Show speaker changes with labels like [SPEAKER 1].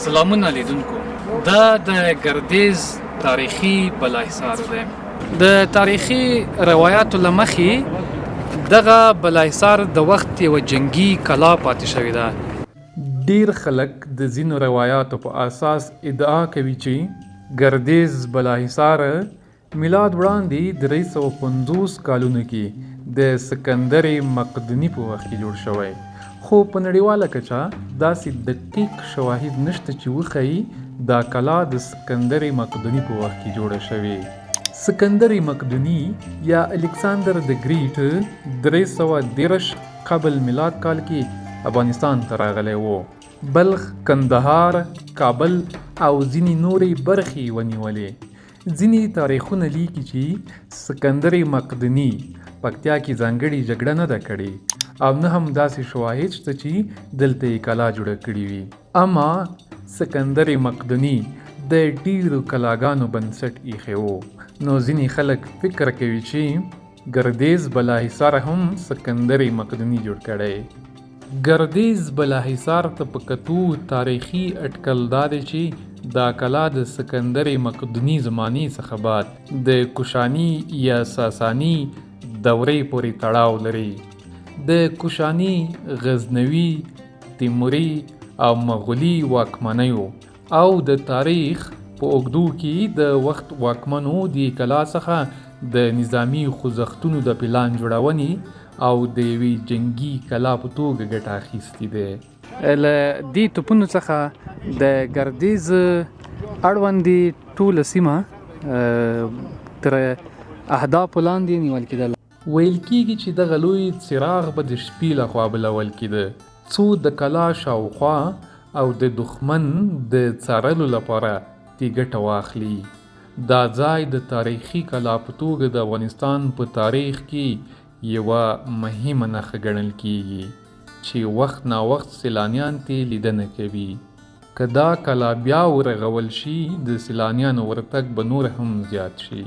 [SPEAKER 1] سلامونه لیدونکو، دا د ګردیز تاریخي بالاحصار دی. د تاریخي روایاتو له مخې دغه بالاحصار د وخت یوه جنګي کلا پاتې شوې ده. ډیر خلک د ځینو روایاتو په اساس ادعا کوي چې ګردیز بالاحصار میلاد وړاندې 350 کالونو کې د سکندر مقدوني په وخت کې جوړ شوی، خو په نړیواله کچه داسې دقیق شواهد نشته چې وښيي دا کلا د سکندر مقدوني په وخت کې جوړه شوې. سکندر مقدوني یا الکساندر د ګریټ 313 قبل میلاد کال کې افغانستان ته راغلی و. بلخ، کندهار، کابل او ځینې نورې برخې ونیولې. ځینې تاریخونه لیکي چې سکندر مقدوني پکتیا کې ځانګړې جګړه نه ده کړې او نه هم داسې شواهد شته چې دلته یې کلا جوړه کړې وي. اما سکندر مقدوني د ډیرو کلاګانو بنسټ ایښی و، نو ځینې خلک فکر کوي چې ګردیز بالاحصار هم سکندر مقدوني جوړ کړی. ګردیز بالاحصار ته په کتو تاریخي اټکل دا دی چې دا کلا د سکندر مقدوني زمانې څخه بعد د کوشاني یا ساساني دورې پورې تړاو لري. د کوشاني، غزنوي، تیموري او مغولي واکمنیو او د تاریخ په اوږدو کې د وخت واکمنو د کلا څخه د نظامی خوځښتونو د پلان جوړونې او د یوې جنګي کلا په توګه ګټه اخیستې ده. له دې توپونو څخه د ګردیز اړوندې ټوله سیمه تر اهدافو لاندې نیول کېدل. ویل کېږي چې دغه لوی څراغ به د شپې لخوا بلول کېده څو د کلا شاوخوا او د دښمن د څارلو لپاره ترې ګټه واخلي. دا ځای د تاریخي کلا په توګه د افغانستان په تاریخ کې یوه مهمه نښه ګڼل کېږي چې وخت نا وخت سیلانیان ترې لیدنه کوي. که دا کلا بیا ورغول شي د سیلانیانو ورتګ به نور هم زیات شي.